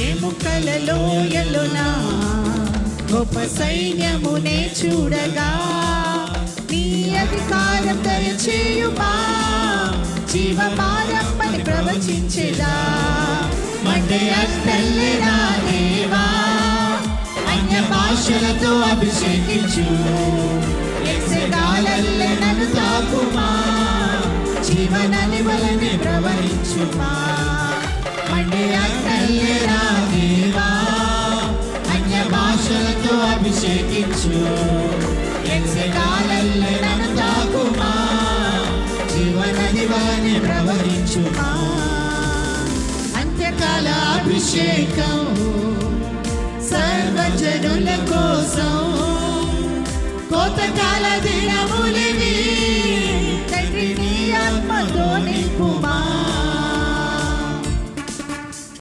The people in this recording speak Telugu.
ఎముకలలో ఎల్లునా గొప్ప సైన్యమునే చూడగా నీ అధికారం దయచేయుమా జీవమారంభని ప్రవచించెదా మండే అస్తెల్లెనా దేవా అన్య భాషలతో అభిషేకించు ఎసెగాలల్లె నన్ను తాకుమా జీవనది వలనే ప్రవహించుమా మండే అస్తెల్లెనా దేవా అన్య భాషలతో అభిషేకించు ఎసెగాలల్లె నన్ను తాకుమా జీవనది వలనే ప్రవహించుమా అంత్యకాల అభిషేకం సర్వజనుల కోసం కోతకాల దినములివి తండ్రి నీ ఆత్మతో